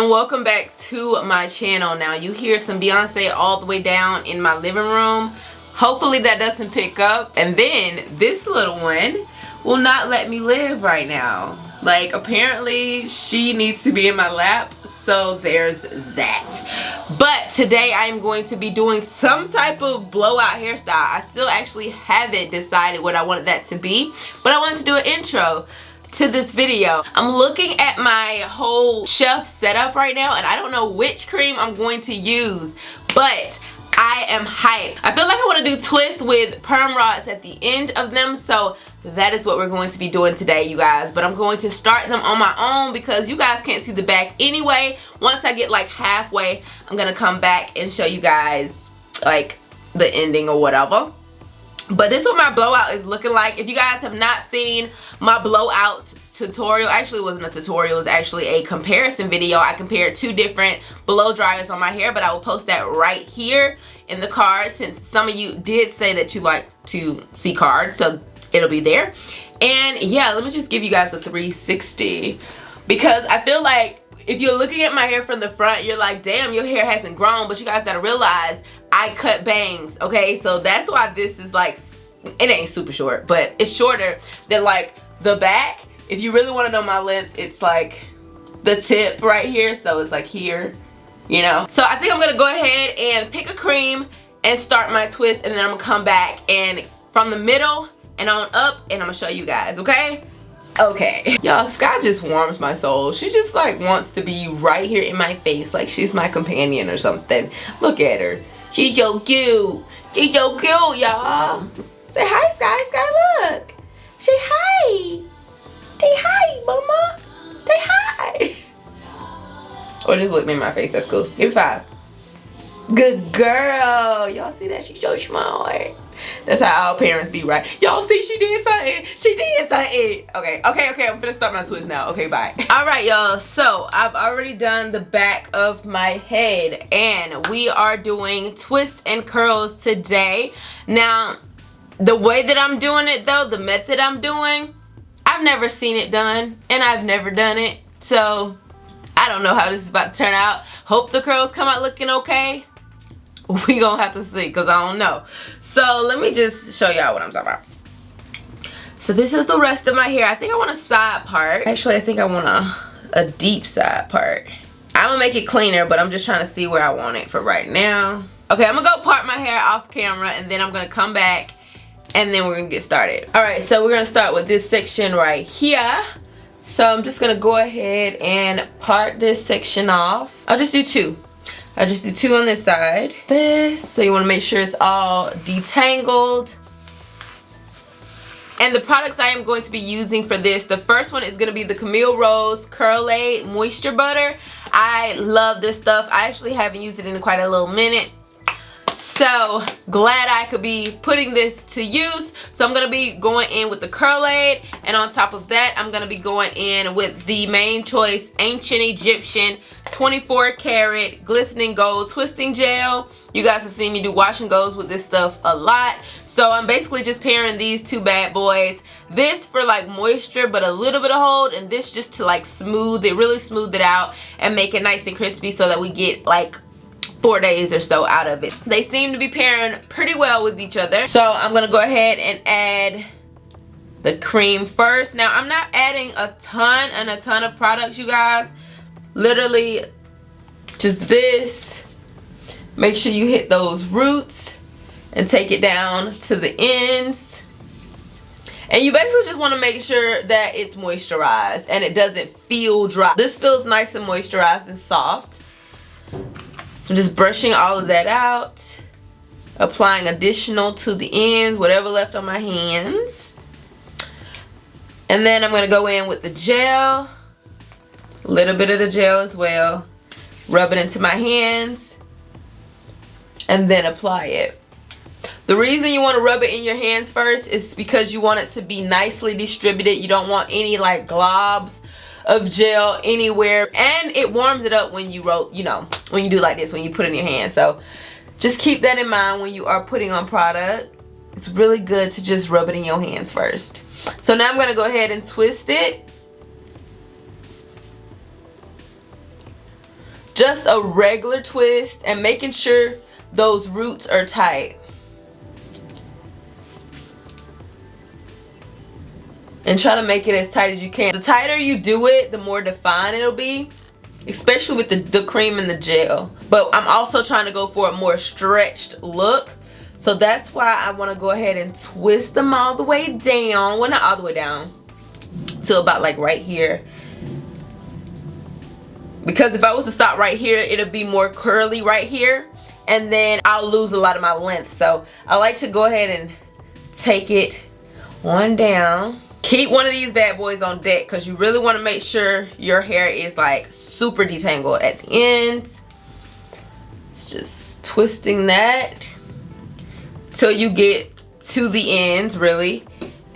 and welcome back to my channel. Now you hear some Beyonce all the way down in my living room. Hopefully that doesn't pick up. And then this little one will not let me live right now. Like, apparently she needs to be in my lap, so there's that. But today I am going to be doing some type of blowout hairstyle. I still actually haven't decided what I wanted that to be, but I wanted to do an intro to this video. I'm looking at my whole shelf setup right now, and I don't know which cream I'm going to use, but I am hyped. I feel like I want to do twists with perm rods at the end of them, so that is what we're going to be doing today, you guys. But I'm going to start them on my own because you guys can't see the back anyway. Once I get like halfway, I'm gonna come back and show you guys like the ending or whatever. But this is what my blowout is looking like. If you guys have not seen my blowout tutorial, actually it wasn't a tutorial, it was actually a comparison video. I compared two different blow dryers on my hair, but I will post that right here in the card since some of you did say that you like to see cards, so it'll be there. And yeah, let me just give you guys a 360 because I feel like if you're looking at my hair from the front, you're like, damn, your hair hasn't grown, but you guys gotta realize I cut bangs, okay? So that's why this is like, it ain't super short, but it's shorter than like the back. If you really wanna know my length, it's like the tip right here, so it's like here, you know? So I think I'm gonna go ahead and pick a cream and start my twist, and then I'm gonna come back and from the middle and on up, and I'm gonna show you guys, okay? Okay. Y'all, Sky just warms my soul. She just like wants to be right here in my face like she's my companion or something. Look at her. She's so cute. She's so cute, y'all. Say hi, Sky. Sky, look. Say hi. Say hi, mama. Say hi. Or just look me in my face. That's cool. Give me 5. Good girl. Y'all see that? She's so smart. That's how all parents be, right? Y'all see she did something. She did something. Okay. I'm gonna start my twist now. Okay, bye. Alright, y'all. So I've already done the back of my head, and we are doing twists and curls today. Now, the way that I'm doing it though, the method I'm doing, I've never seen it done, and I've never done it. So I don't know how this is about to turn out. Hope the curls come out looking okay. We gonna have to see because I don't know. So let me just show y'all what I'm talking about. So this is the rest of my hair. I think I want a side part. Actually, I think I want a deep side part. I'm gonna make it cleaner, but I'm just trying to see where I want it for right now. Okay, I'm gonna go part my hair off camera, and then I'm gonna come back and then we're gonna get started. All right, so we're gonna start with this section right here. So I'm just gonna go ahead and part this section off. I'll just do 2. I'll just do 2 on this side. So you want to make sure it's all detangled. And the products I am going to be using for this, the first one is going to be the Camille Rose Curl Aid Moisture Butter. I love this stuff. I actually haven't used it in quite a little minute. So glad I could be putting this to use. So I'm going to be going in with the Curl Aid, and on top of that I'm going to be going in with the Main Choice Ancient Egyptian 24 karat glistening gold twisting gel. You guys have seen me do wash and goes with this stuff a lot, so I'm basically just pairing these two bad boys. This for like moisture but a little bit of hold, and this just to like smooth it, really smooth it out and make it nice and crispy so that we get like 4 days or so out of it. They seem to be pairing pretty well with each other. So I'm gonna go ahead and add the cream first. Now I'm not adding a ton of products, you guys. Literally just this. Make sure you hit those roots and take it down to the ends. And you basically just want to make sure that it's moisturized and it doesn't feel dry. This feels nice and moisturized and soft. So I'm just brushing all of that out, applying additional to the ends, whatever left on my hands. And then I'm going to go in with the gel, a little bit of the gel as well, rub it into my hands, and then apply it. The reason you want to rub it in your hands first is because you want it to be nicely distributed. You don't want any like globs of gel anywhere, and it warms it up when you roll, you know, when you do like this, when you put it in your hand. So just keep that in mind when you are putting on product. It's really good to just rub it in your hands first. So now I'm going to go ahead and twist it. just a regular twist and making sure those roots are tight. And try to make it as tight as you can. The tighter you do it, the more defined it'll be, especially with the cream and the gel. But I'm also trying to go for a more stretched look. So that's why I want to go ahead and twist them all the way down. Well, not all the way down. To about like right here. Because if I was to stop right here, it'll be more curly right here. And then I'll lose a lot of my length. So I like to go ahead and take it on down. Keep one of these bad boys on deck because you really want to make sure your hair is like super detangled at the ends. It's just twisting that till you get to the ends, really.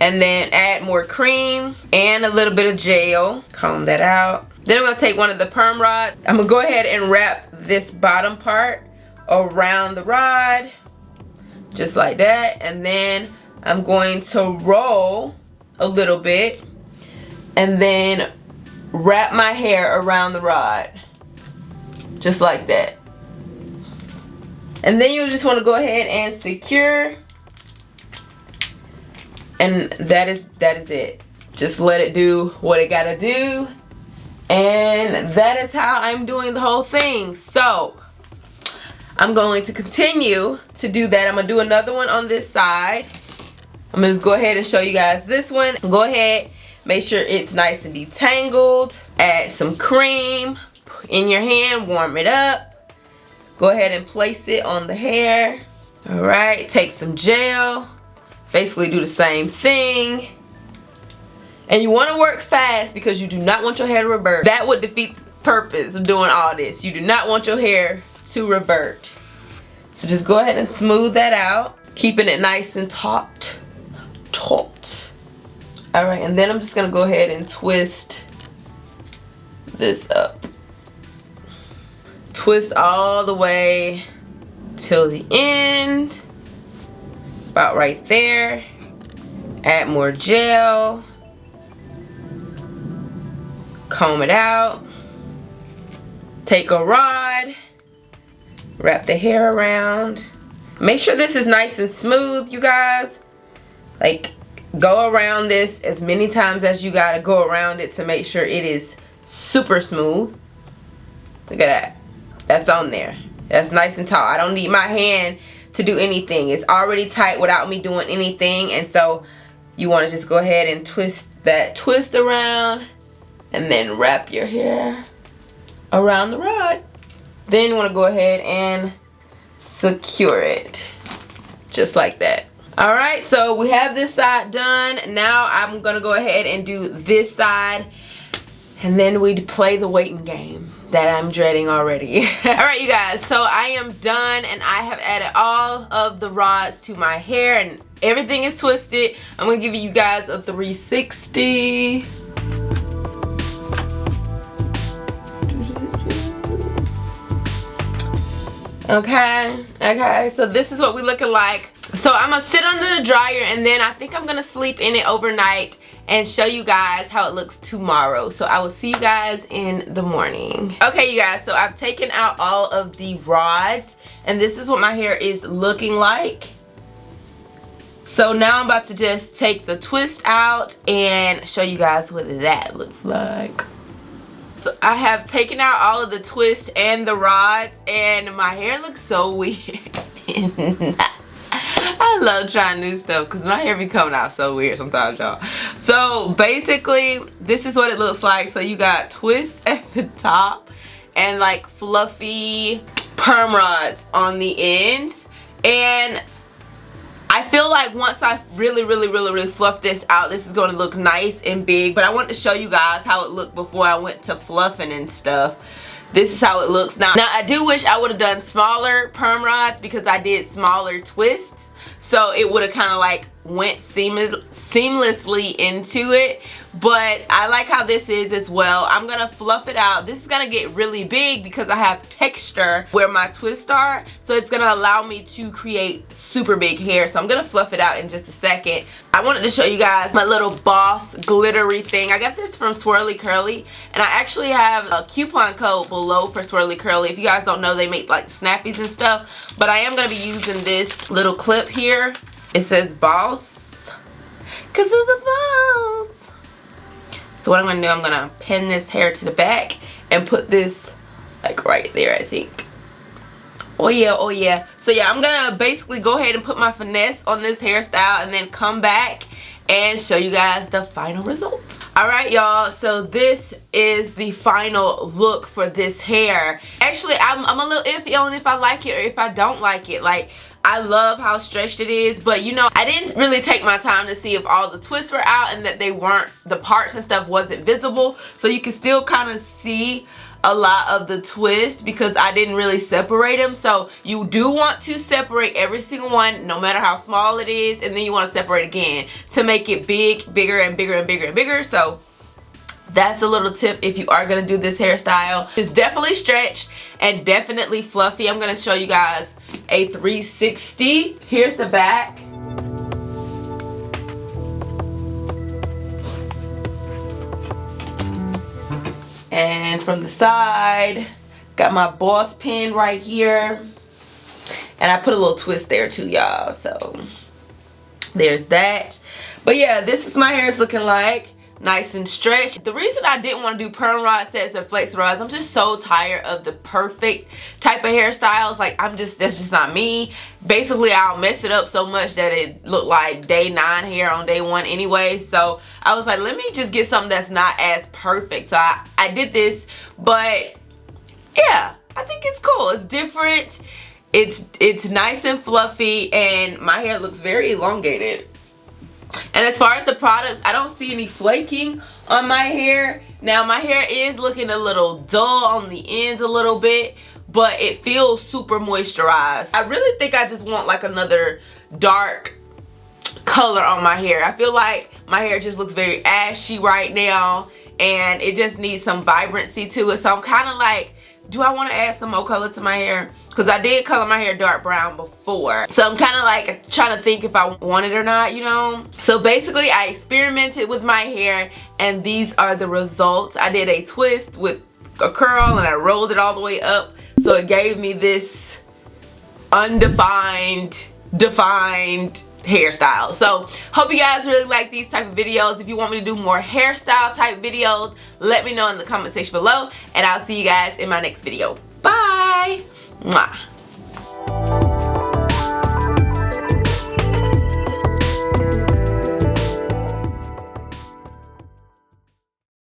And then add more cream and a little bit of gel. Comb that out. Then I'm going to take one of the perm rods. I'm going to go ahead and wrap this bottom part around the rod. Just like that. And then I'm going to roll a little bit and then wrap my hair around the rod just like that. And then you just want to go ahead and secure, and that is it. Just let it do what it gotta do, and that is how I'm doing the whole thing. So I'm going to continue to do that. I'm gonna do another one on this side. I'm gonna just go ahead and show you guys this one. Go ahead, make sure it's nice and detangled. Add some cream in your hand, warm it up. Go ahead and place it on the hair. All right, take some gel. Basically do the same thing. And you wanna work fast because you do not want your hair to revert. That would defeat the purpose of doing all this. You do not want your hair to revert. So just go ahead and smooth that out, keeping it nice and taut. All right, and then I'm just gonna go ahead and twist this up. Twist all the way till the end, about right there. Add more gel, comb it out, take a rod, wrap the hair around. Make sure this is nice and smooth, you guys. Like, go around this as many times as you gotta go around it to make sure it is super smooth. Look at that. That's on there. That's nice and taut. I don't need my hand to do anything. It's already tight without me doing anything. And so you want to just go ahead and twist that twist around and then wrap your hair around the rod. Then you want to go ahead and secure it just like that. All right, so we have this side done. Now I'm gonna go ahead and do this side, and then we play the waiting game that I'm dreading already. All right, you guys, so I am done, and I have added all of the rods to my hair, and everything is twisted. I'm gonna give you guys a 360. Okay, so this is what we looking like. So I'm gonna sit under the dryer, and then I think I'm gonna sleep in it overnight and show you guys how it looks tomorrow. So I will see you guys in the morning. Okay, you guys, so I've taken out all of the rods, and this is what my hair is looking like. So now I'm about to just take the twist out and show you guys what that looks like. So I have taken out all of the twists and the rods, and my hair looks so weird. I love trying new stuff because my hair be coming out so weird sometimes, y'all. So basically, this is what it looks like. So you got twist at the top and like fluffy perm rods on the ends. And I feel like once I really fluff this out, this is going to look nice and big. But I want to show you guys how it looked before I went to fluffing and stuff. This is how it looks now. Now I do wish I would have done smaller perm rods because I did smaller twists. So it would have kind of like went seamlessly into it, but I like how this is as well. I'm gonna fluff it out. This is gonna get really big because I have texture where my twists are, so it's gonna allow me to create super big hair. So I'm gonna fluff it out in just a second. I wanted to show you guys my little Boss glittery thing. I got this from Swirly Curly, and I actually have a coupon code below for Swirly Curly. If you guys don't know, they make like snappies and stuff, but I am gonna be using this little clip here. It says Boss because of the balls. So what I'm gonna do, I'm gonna pin this hair to the back and put this like right there, I think. Oh yeah, oh yeah. So yeah, I'm gonna basically go ahead and put my finesse on this hairstyle and then come back and show you guys the final results. Alright y'all, so this is the final look for this hair. Actually, I'm a little iffy on if I like it or if I don't like it. Like, I love how stretched it is, but you know, I didn't really take my time to see if all the twists were out and that they weren't, the parts and stuff wasn't visible. So you can still kind of see a lot of the twist because I didn't really separate them. So you do want to separate every single one, no matter how small it is, and then you want to separate again to make it big, bigger and bigger and bigger and bigger. So that's a little tip if you are gonna do this hairstyle. It's definitely stretched and definitely fluffy. I'm gonna show you guys a 360. Here's the back. And from the side, got my Boss pin right here. And I put a little twist there too, y'all. So there's that. But yeah, this is my hair is looking like. Nice and stretched. The reason I didn't want to do perm rod sets or flex rods, I'm just so tired of the perfect type of hairstyles. Like, that's just not me. Basically, I'll mess it up so much that it looked like day 9 hair on day 1 anyway. So I was like, let me just get something that's not as perfect. So I did this, but yeah, I think it's cool. It's different. It's nice and fluffy, and my hair looks very elongated. And as far as the products, I don't see any flaking on my hair. Now, my hair is looking a little dull on the ends a little bit, but it feels super moisturized. I really think I just want like another dark color on my hair. I feel like my hair just looks very ashy right now, and it just needs some vibrancy to it. So I'm kind of like, do I want to add some more color to my hair? Because I did color my hair dark brown before. So I'm kind of like trying to think if I want it or not, you know? So basically, I experimented with my hair, and these are the results. I did a twist with a curl, and I rolled it all the way up. So it gave me this undefined, defined hairstyle. So hope you guys really like these type of videos. If you want me to do more hairstyle type videos, let me know in the comment section below, and I'll see you guys in my next video. Bye. Mwah.